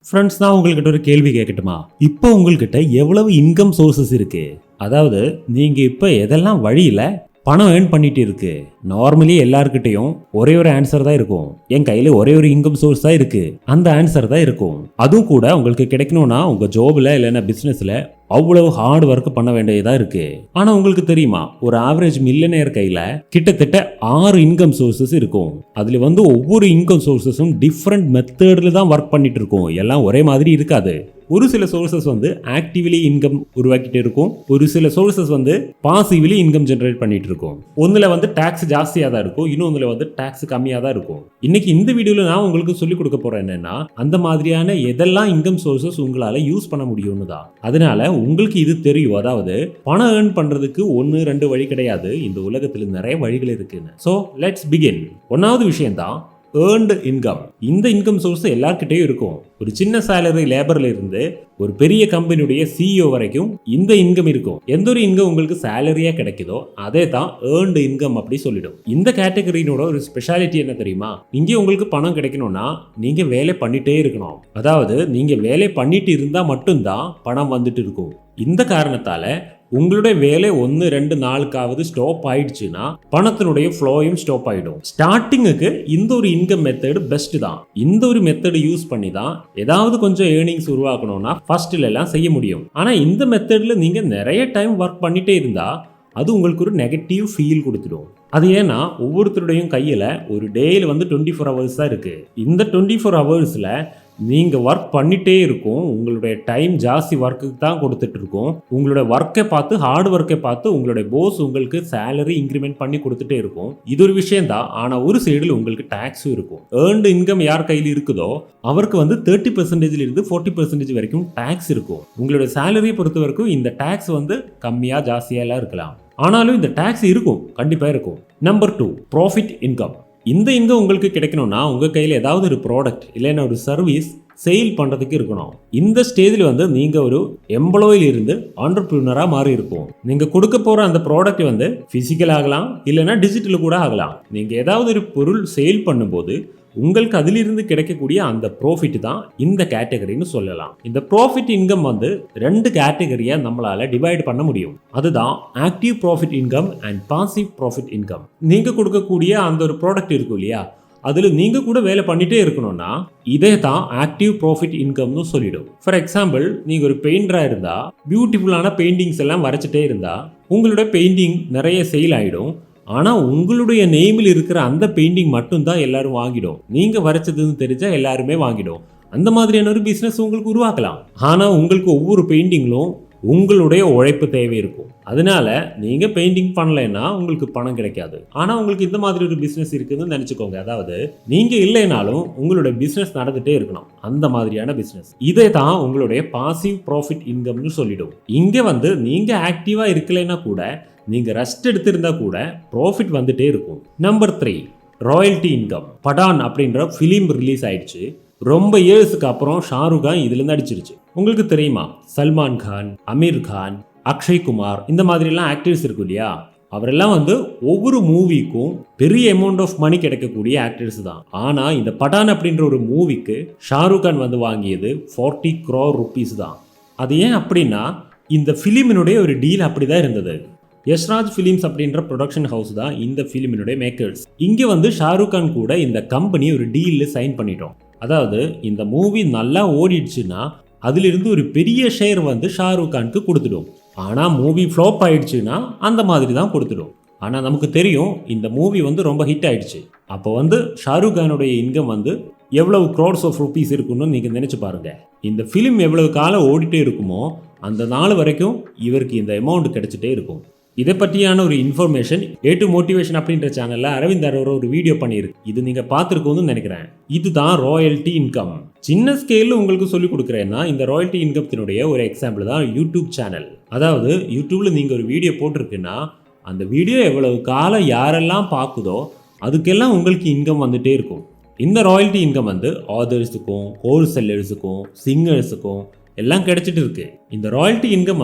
Friends, நான் உங்கள்கிட்ட ஒரு கேள்வி கேட்கட்டுமா? இப்போ உங்கள்கிட்ட எவ்வளவு இன்கம் சோர்சஸ் இருக்கு? அதாவது நீங்க இப்போ எதெல்லாம் வழியில பணம் ஏர்ன் பண்ணிட்டு இருக்கு? நார்மலி எல்லார்கிட்டையும் ஒரே ஒரு ஆன்சர் தான் இருக்கும். என் கையில ஒரே ஒரு இன்கம் சோர்ஸ் தான் இருக்கு, அந்த ஆன்சர் தான் இருக்கும். அதுவும் கூட உங்களுக்கு கிடைக்கணும்னா உங்க ஜாப்ல இல்லைன்னா பிசினஸ்ல அவ்வளவு ஹார்ட் ஒர்க் பண்ண வேண்டியதா இருக்கு. ஆனா உங்களுக்கு தெரியுமா, ஒரு ஆவரேஜ் மில்லியனர் கையில கிட்டத்தட்ட 6 இன்கம் சோர்சஸ் இருக்கும். அதுல ஒவ்வொரு இன்கம் சோர்சஸும் டிஃப்ரெண்ட் மெத்தட்ல தான் ஒர்க் பண்ணிட்டு இருக்கும். எல்லாம் ஒரே மாதிரி இருக்காது. ஒரு சில சோர்சஸ் ஆக்டிவ்லி இன்கம் உருவாக்கிட்டு இருக்கும், ஒரு சில சோர்சஸ் பாசிவ்லி இன்கம் ஜெனரேட் பண்ணிட்டு இருக்கும். ஒண்ணுல டாக்ஸ் ஜாஸ்தியா தான் இருக்கும், இன்னொன்னுல டாக்ஸ் கம்மியா தான் இருக்கும். இன்னைக்கு இந்த வீடியோல நான் உங்களுக்கு சொல்லிக் கொடுக்க போறேன் என்னன்னா, அந்த மாதிரியான எதெல்லாம் இன்கம் சோர்சஸ் உங்களால யூஸ் பண்ண முடியும்னு தான். அதனால உங்களுக்கு இது தெரியும். அதாவது பணம் ஏர்ன் பண்றதுக்கு 1-2 வழி கிடையாது, இந்த உலகத்துல நிறைய வழிகள் இருக்குன்னு. So let's begin. ஒன்னாவது விஷயம் தான் ஏர்ன்டு இன்கம். இந்த இன்கம் சோர்ஸ் எல்லார்கிட்டையும் இருக்கும். ஒரு சின்ன சேலரி லேபர்ல இருந்து ஒரு பெரிய கம்பெனியுடைய சிஇஓ வரைக்கும் இந்த இன்கம் இருக்கும். எந்த ஒரு இன்கம் உங்களுக்கு சேலரியா கிடைக்குதோ அதே தான் ஏர்ன்டு இன்கம் அப்படி சொல்லிடும். இந்த கேட்டகரியோட ஒரு ஸ்பெஷாலிட்டி என்ன தெரியுமா? இங்கே உங்களுக்கு பணம் கிடைக்கணும்னா நீங்க வேலை பண்ணிட்டே இருக்கணும். அதாவது நீங்க வேலை பண்ணிட்டு இருந்தா மட்டும்தான் பணம் வந்துட்டு இருக்கும். இந்த காரணத்தால உங்களுடைய வேலை 1-2 நாளுக்காவது ஸ்டாப் ஆயிடுச்சுன்னா பணத்தினுடைய ஃப்ளோயும் ஸ்டாப் ஆயிடும். ஸ்டார்டிங்குக்கு இந்த ஒரு இன்கம் மெத்தட் பெஸ்ட் தான். இந்த ஒரு மெத்தட் யூஸ் பண்ணி தான் ஏதாவது கொஞ்சம் ஏர்னிங்ஸ் உருவாக்கணும்னா ஃபர்ஸ்ட்ல எல்லாம் செய்ய முடியும். ஆனா இந்த மெத்தட்ல நீங்க நிறைய டைம் ஒர்க் பண்ணிட்டே இருந்தா அது உங்களுக்கு ஒரு நெகட்டிவ் ஃபீல் கொடுத்துடும். அது ஏன்னா ஒவ்வொருத்தருடையும் கையில ஒரு டேல 24 ஹவர்ஸ் தான் இருக்கு. இந்த 24 ஹவர்ஸ்ல நீங்க ஒர்க் பண்ணிட்டே இருக்கும். உங்களுடைய டைம் ஜாஸ்தி ஒர்க்குக்கு தான் கொடுத்துட்டு இருக்கும். உங்களுடைய ஒர்க்கை பார்த்து, ஹார்ட் ஒர்க்கை பார்த்து உங்களுடைய போஸ் உங்களுக்கு சேலரி இன்க்ரிமெண்ட் பண்ணி கொடுத்துட்டே இருக்கும். இது ஒரு விஷயம் தான். ஆனா ஒரு சைடில் உங்களுக்கு டாக்ஸும் இருக்கும். ஏர்ன்டு இன்கம் யார் கையில் இருக்குதோ அவருக்கு 30% இருந்து 40% வரைக்கும் டாக்ஸ் இருக்கும். உங்களுடைய சேலரியை பொறுத்த வரைக்கும் இந்த டாக்ஸ் கம்மியா ஜாஸ்தியா எல்லாம் இருக்கலாம். ஆனாலும் இந்த டாக்ஸ் இருக்கும், கண்டிப்பா இருக்கும். Number 2, profit income. இந்த இன்கம் உங்களுக்கு கிடைக்கணும்னா உங்க கையில் ஏதாவது ஒரு ப்ராடக்ட் இல்லைன்னா ஒரு சர்வீஸ் சேல் பண்றதுக்கு இருக்கணும். இந்த ஸ்டேஜில் நீங்க ஒரு எம்ப்ளாயில இருந்து ஆண்டர்பிரினரா மாறி இருக்கும். நீங்க கொடுக்க போற அந்த ப்ராடக்ட் பிசிக்கல் ஆகலாம், இல்லைன்னா டிஜிட்டல் கூட ஆகலாம். நீங்க ஏதாவது ஒரு பொருள் சேல் பண்ணும்போது உங்களுக்கு அதிலிருந்து கிடைக்கக்கூடிய அந்த ப்ராஃபிட் தான் இந்த கேட்டகரின்னு சொல்லலாம். இந்த ப்ராஃபிட் இன்கம் 2 கேட்டகரியா நம்மளால டிவைட் பண்ண முடியும். அதுதான் active profit income and passive profit income. நீங்க கொடுக்கக்கூடிய அந்த ஒரு ப்ராடக்ட் இருக்கும் இல்லையா, அதுல நீங்க கூட வேலை பண்ணிட்டே இருக்கணும்னா இதே தான் ஆக்டிவ் ப்ராஃபிட் இன்கம்னு சொல்லிடும். ஃபார் எக்ஸாம்பிள், நீங்க ஒரு பெயிண்டரா இருந்தா பியூட்டிஃபுல்லான பெயிண்டிங்ஸ் எல்லாம் வரைச்சிட்டே இருந்தா உங்களோட பெயிண்டிங் நிறைய சேல் ஆயிடும். ஆனா உங்களுடைய நேமில் இருக்கிற அந்த பெயிண்டிங் மட்டும்தான் எல்லாரும் வாங்கிடும். நீங்க வரைச்சதுன்னு தெரிஞ்சா எல்லாருமே வாங்கிடும். அந்த மாதிரியான ஒரு பிசினஸ் உங்களுக்கு உருவாக்கலாம். ஆனா உங்களுக்கு ஒவ்வொரு பெயிண்டிங்களும் உங்களுடைய உழைப்பு தேவை இருக்கும். அதனால நீங்க பெயிண்டிங் பண்ணலைன்னா உங்களுக்கு பணம் கிடைக்காது. ஆனா உங்களுக்கு இந்த மாதிரி ஒரு பிசினஸ் இருக்குன்னு நினைச்சுக்கோங்க. அதாவது நீங்க இல்லைனாலும் உங்களுடைய பிசினஸ் நடந்துட்டே இருக்கணும், அந்த மாதிரியான பிசினஸ். இதே தான் உங்களுடைய பாசிவ் ப்ராஃபிட் இன்கம்னு சொல்லிடும். இங்க நீங்க ஆக்டிவா இருக்கலைன்னா கூட, நீங்க ரெஸ்ட் எடுத்திருந்தா கூட ப்ராஃபிட் வந்துட்டே இருக்கும். Number 3, royalty income. படான் அப்படின்ற ஃபிலிம் ரிலீஸ் ஆயிடுச்சு. ரொம்ப இயர்ஸுக்கு அப்புறம் ஷாருக் கான் இதுல இருந்து அடிச்சிருச்சு. உங்களுக்கு தெரியுமா, சல்மான் கான், அமீர் கான், அக்ஷய் குமார், இந்த மாதிரி எல்லாம் ஆக்டர்ஸ் இருக்கும் இல்லையா, அவரெல்லாம் ஒவ்வொரு மூவிக்கும் பெரிய அமௌண்ட் ஆஃப் மணி கிடைக்கக்கூடிய ஆக்டர்ஸ் தான். ஆனா இந்த படான் அப்படின்ற ஒரு மூவிக்கு ஷாருக் கான் வாங்கியது 40 crore rupees தான். அது ஏன் அப்படின்னா இந்த ஃபிலிமினுடைய ஒரு டீல் அப்படிதான் இருந்தது. யஷ்ராஜ் ஃபிலிம்ஸ் அப்படின்ற ப்ரொடக்ஷன் ஹவுஸ் தான் இந்த ஃபிலிமினுடைய மேக்கர்ஸ். இங்கே ஷாருக் கான் கூட இந்த கம்பெனி ஒரு டீலில் சைன் பண்ணிட்டோம். அதாவது இந்த மூவி நல்லா ஓடிடுச்சுன்னா அதிலிருந்து ஒரு பெரிய ஷேர் ஷாருக் கானுக்கு கொடுத்துடும். ஆனால் மூவி ஃப்ளாப் ஆயிடுச்சுன்னா அந்த மாதிரி தான் கொடுத்துடும். ஆனால் நமக்கு தெரியும் இந்த மூவி ரொம்ப ஹிட் ஆயிடுச்சு. அப்போ ஷாருக் கானுடைய இன்கம் எவ்வளவு crores of rupees இருக்குன்னு நீங்கள் நினச்சி பாருங்க. இந்த ஃபிலிம் எவ்வளவு காலம் ஓடிட்டே இருக்குமோ அந்த நாள் வரைக்கும் இவருக்கு இந்த அமௌண்ட் கிடைச்சிட்டே இருக்கும். இதை பற்றியான ஒரு இன்ஃபர்மேஷன் A2 மோட்டிவேஷன் அப்படின்ற சேனல்ல அரவிந்த் ஒரு வீடியோ பண்ணியிருக்கு. இது நீங்க பார்த்துருக்கோன்னு நினைக்கிறேன். இதுதான் ராயல்டி இன்கம். சின்ன ஸ்கேல்ல உங்களுக்கு சொல்லி கொடுக்குறேன்னா இந்த ராயல்டி இன்கத்தினுடைய ஒரு எக்ஸாம்பிள் தான் யூடியூப் சேனல். அதாவது யூடியூப்ல நீங்க ஒரு வீடியோ போட்டிருக்குன்னா அந்த வீடியோ எவ்வளவு காலம் யாரெல்லாம் பார்க்குதோ அதுக்கெல்லாம் உங்களுக்கு இன்கம் வந்துட்டே இருக்கும். இந்த ராயல்டி இன்கம் ஆதர்ஸுக்கும், ஹோல்சேலர்ஸுக்கும், சிங்கர்ஸுக்கும் எல்லாம் கிடைச்சிட்டு இருக்கு. இந்த ராயல்டி இன்கம்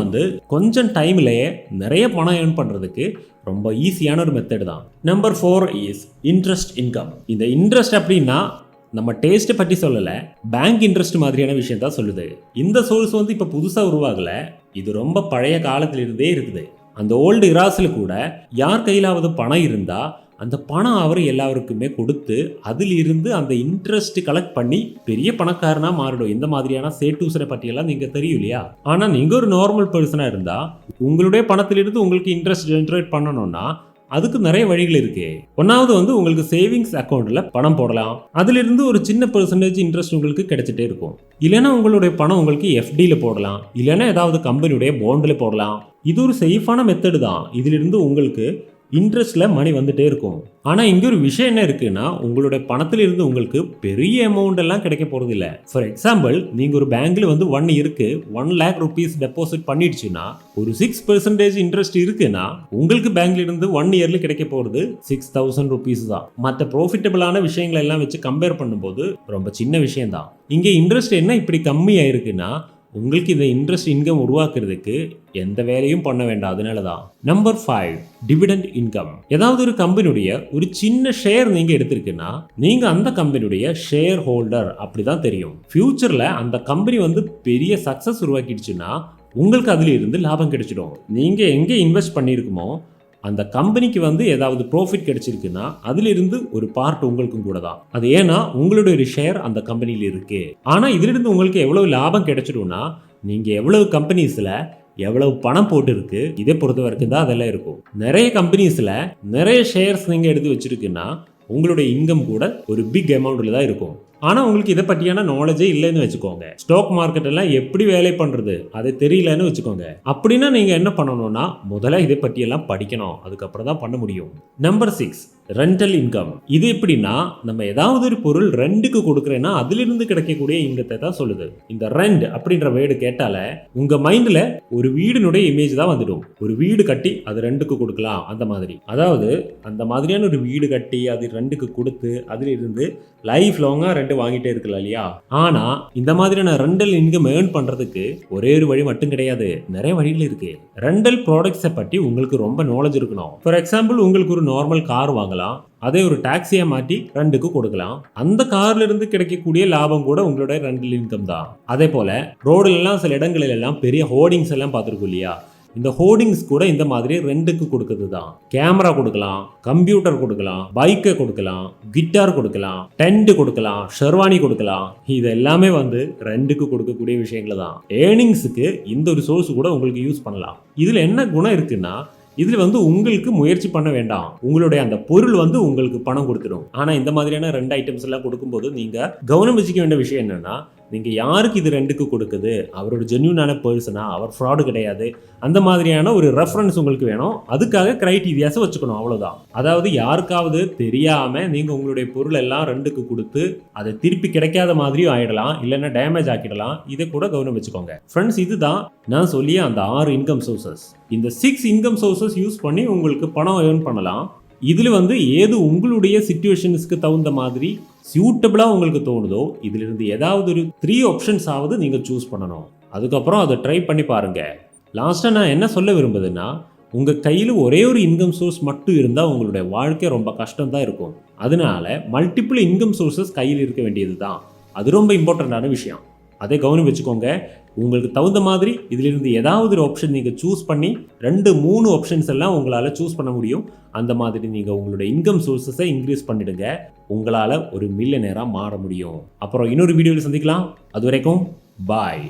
கொஞ்சம் டைம்லயே நிறைய பணம் ஏர்ன் பண்றதுக்கு ரொம்ப ஈஸியான ஒரு மெத்தட் தான். Number 4 is interest income. இந்த இன்ட்ரெஸ்ட் அப்படின்னா நம்ம டேஸ்ட்டை பற்றி சொல்லலை, பேங்க் இன்ட்ரெஸ்ட் மாதிரியான விஷயம் தான் சொல்லுது. இந்த சோர்ஸ் வந்து இப்போ புதுசாக உருவாகலை, இது ரொம்ப பழைய காலத்திலிருந்தே இருக்குது. அந்த ஓல்டு இராஸில் கூட யார் கையிலாவது பணம் இருந்தால் அந்த பணம் அவர் எல்லாருக்குமே கொடுத்து அதிலிருந்து அந்த இன்ட்ரெஸ்ட் கலெக்ட் பண்ணி பெரிய பணக்காரனாக மாறிடும். இந்த மாதிரியான சேட்டூசரை பற்றியெல்லாம் நீங்கள் தெரியும் இல்லையா? ஆனால் நீங்கள் ஒரு நார்மல் பர்சனாக இருந்தால் உங்களுடைய பணத்திலிருந்து உங்களுக்கு இன்ட்ரெஸ்ட் ஜென்ரேட் பண்ணணும்னா அதுக்கு நிறைய வழிகள் இருக்கு. ஒன்னாவது வந்து உங்களுக்கு சேவிங்ஸ் அக்கௌண்ட்ல பணம் போடலாம், அதிலிருந்து ஒரு சின்ன பெர்சன்டேஜ் இன்ட்ரெஸ்ட் உங்களுக்கு கிடைச்சிட்டே இருக்கும். இல்லைன்னா உங்களுடைய பணம் உங்களுக்கு எஃப்டில போடலாம், இல்லைன்னா ஏதாவது கம்பெனியுடைய பாண்ட்ல போடலாம். இது ஒரு சேஃபான மெத்தடு தான். இதிலிருந்து உங்களுக்கு இன்ட்ரெஸ்ட்ல மணி வந்துட்டே இருக்கும். ஆனா இங்க ஒரு விஷயம் என்ன இருக்குன்னா, உங்களுடைய பணத்துல இருந்து உங்களுக்கு பெரிய அமௌண்ட் எல்லாம் கிடைக்க போறது இல்ல. ஃபார் எக்ஸாம்பிள், நீங்க ஒரு பேங்க்ல வந்து 1 இயருக்கு 1 lakh rupees டெபாசிட் பண்ணிடுச்சுன்னா ஒரு 6% இன்ட்ரெஸ்ட் இருக்குன்னா உங்களுக்கு பேங்க்ல இருந்து 1 இயர்ல கிடைக்க போறது 6000 rupees தான். மற்ற ப்ராஃபிட்டபிளான விஷயங்களை எல்லாம் வச்சு கம்பேர் பண்ணும்போது ரொம்ப சின்ன விஷயம் தான். இங்க இன்ட்ரெஸ்ட் என்ன இப்படி கம்மியா இருக்குன்னா, உங்களுக்கு இந்த இன்ட்ரெஸ்ட் இன்கம் உருவாக்குறதுக்கு எந்த வேலையும் பண்ண வேண்டாம். அதனால தான். Number 5, dividend income. ஏதாவது ஒரு கம்பெனியுடைய ஒரு சின்ன ஷேர் நீங்க எடுத்திருக்குன்னா நீங்க அந்த கம்பெனியுடைய ஷேர் ஹோல்டர் அப்படிதான் தெரியும். ஃபியூச்சர்ல அந்த கம்பெனி வந்து பெரிய சக்சஸ் உருவாக்கிடுச்சுன்னா உங்களுக்கு அதுல இருந்து லாபம் கிடைச்சிடும். நீங்க எங்க இன்வெஸ்ட் பண்ணிருக்குமோ அந்த கம்பெனிக்கு வந்து ஏதாவது ப்ராஃபிட் கிடைச்சிருக்குன்னா அதிலிருந்து ஒரு பார்ட் உங்களுக்கும் கூட தான். அது ஏன்னா உங்களுடைய ஒரு ஷேர் அந்த கம்பெனியில் இருக்கு. ஆனா இதிலிருந்து உங்களுக்கு எவ்வளவு லாபம் கிடைச்சிடும்னா நீங்க எவ்வளவு கம்பெனிஸ்ல எவ்வளவு பணம் போட்டு இருக்கு இதை பொறுத்த வரைக்கும் தான் அதெல்லாம் இருக்கும். நிறைய கம்பெனிஸ்ல நிறைய ஷேர்ஸ் நீங்க எடுத்து வச்சிருக்குன்னா உங்களுடைய இன்கம் கூட ஒரு பிக் அமௌண்ட்ல தான் இருக்கும். ஆனால் உங்களுக்கு இதை பற்றியான நாலேஜே இல்லைன்னு வச்சுக்கோங்க. ஸ்டாக் மார்க்கெட் எல்லாம் எப்படி வேலை பண்ணுறது அதை தெரியலன்னு வச்சுக்கோங்க. அப்படின்னா நீங்கள் என்ன பண்ணணும்னா முதல்ல இதை பற்றியெல்லாம் படிக்கணும், அதுக்கப்புறம் தான் பண்ண முடியும். Number 6, rental income. இது எப்படின்னா, நம்ம ஏதாவது ஒரு பொருள் ரெண்டுக்கு கொடுக்குறேன்னா அதிலிருந்து கிடைக்கக்கூடிய இன்கத்தை தான் சொல்லுது. இந்த ரெண்ட் அப்படின்ற வேர்டு கேட்டாலே உங்க மைண்ட்ல ஒரு வீடினுடைய இமேஜ் தான் வந்துடும். ஒரு வீடு கட்டி அது ரெண்டுக்கு கொடுக்கலாம் அந்த மாதிரி. அதாவது அந்த மாதிரியான ஒரு வீடு கட்டி அது ரெண்டுக்கு கொடுத்து அதிலிருந்து லைஃப் லாங்கா ரெண்டு வாங்கிட்டே இருக்கலாம் இல்லையா? ஆனா இந்த மாதிரியான ரெண்டல் இன்கம் ஏர்ன் பண்றதுக்கு ஒரே ஒரு வழி மட்டும் கிடையாது, நிறைய வழிகள் இருக்கு. ரெண்டல் ப்ராடக்ட்ஸை பற்றி உங்களுக்கு ரொம்ப நாலேஜ் இருக்கணும். ஃபார் எக்ஸாம்பிள், உங்களுக்கு ஒரு நார்மல் கார் வாங்கலாம், அதே ஒரு டாக்ஸியா மாற்றி ரெண்டுக்கு கொடுக்கலாம். அந்த கார்ல இருந்து கிடைக்கக்கூடிய லாபம் கூட உங்களோட ரெண்டல் இன்கம் தான். அதே போல ரோடுல எல்லாம் சில இடங்களில் எல்லாம் பெரிய ஹோர்டிங்ஸ் எல்லாம் பார்த்துருக்கோம் இல்லையா? இந்த ஹோர்டிங்ஸ் கூட இந்த மாதிரி ரெண்டுக்கு கொடுக்கிறது தான். கேமரா கொடுக்கலாம், கம்ப்யூட்டர் கொடுக்கலாம், பைக்கை கொடுக்கலாம், கிட்டார் கொடுக்கலாம், டென்ட் கொடுக்கலாம், ஷெர்வானி கொடுக்கலாம். இது எல்லாமே வந்து ரெண்டுக்கு கொடுக்கக்கூடிய விஷயங்கள் தான். ஏர்னிங்ஸுக்கு இந்த ஒரு சோர்ஸ் கூட உங்களுக்கு யூஸ் பண்ணலாம். இதுல என்ன குணம் இருக்குன்னா, இதுல வந்து உங்களுக்கு முயற்சி பண்ண வேண்டாம், உங்களுடைய அந்த பொருள் வந்து உங்களுக்கு பணம் கொடுத்துடும். ஆனா இந்த மாதிரியான ரெண்டு ஐட்டம்ஸ் எல்லாம் கொடுக்கும்போது நீங்க கவனம் வச்சுக்க வேண்டிய விஷயம் என்னன்னா, நீங்க யாருக்கு இது ரெண்டுக்கு கொடுக்குது, அவரோட ஜென்யூனான பர்சனா, அவர் ஃப்ராடு கிடையாது, அந்த மாதிரியான ஒரு ரெஃபரன்ஸ் உங்களுக்கு வேணும். அதுக்காக கிரைட்டீரியாஸை வச்சுக்கணும், அவ்வளவுதான். அதாவது யாருக்காவது தெரியாம நீங்க உங்களுடைய பொருள் எல்லாம் ரெண்டுக்கு கொடுத்து அதை திருப்பி கிடைக்காத மாதிரியும் ஆயிடலாம், இல்லைன்னா டேமேஜ் ஆக்கிடலாம். இதை கூட கவனம் வச்சுக்கோங்க ஃப்ரெண்ட்ஸ். இதுதான் நான் சொல்லிய அந்த 6 இன்கம் சோர்சஸ். இந்த 6 இன்கம் சோர்சஸ் யூஸ் பண்ணி உங்களுக்கு பணம் ஏர்ன் பண்ணலாம். இதுல வந்து ஏது உங்களுடைய சிச்சுவேஷன்ஸ்க்கு தகுந்த மாதிரி சூட்டபிளா உங்களுக்கு தோணுதோ இதிலிருந்து ஏதாவது ஒரு 3 ஆப்ஷன்ஸ் ஆவது நீங்க சூஸ் பண்ணணும். அதுக்கப்புறம் அதை ட்ரை பண்ணி பாருங்க. லாஸ்டா நான் என்ன சொல்ல விரும்புதுன்னா, உங்க கையில் ஒரே ஒரு இன்கம் சோர்ஸ் மட்டும் இருந்தால் உங்களுடைய வாழ்க்கை ரொம்ப கஷ்டம் தான் இருக்கும். அதனால மல்டிபிள் இன்கம் சோர்சஸ் கையில் இருக்க வேண்டியது தான். அது ரொம்ப இம்பார்ட்டண்டான விஷயம். அதை கவனம் வச்சுக்கோங்க. உங்களுக்கு தகுந்த மாதிரி இதிலிருந்து ஏதாவது ஒரு ஆப்ஷன் நீங்கள் சூஸ் பண்ணி 2-3 ஆப்ஷன்ஸ் எல்லாம் உங்களால் சூஸ் பண்ண முடியும். அந்த மாதிரி நீங்கள் உங்களோட இன்கம் சோர்ஸஸை இன்க்ரீஸ் பண்ணிடுங்க. உங்களால் ஒரு மில்லியனராக மாற முடியும். அப்புறம் இன்னொரு வீடியோவில் சந்திக்கலாம். அது வரைக்கும் பாய்.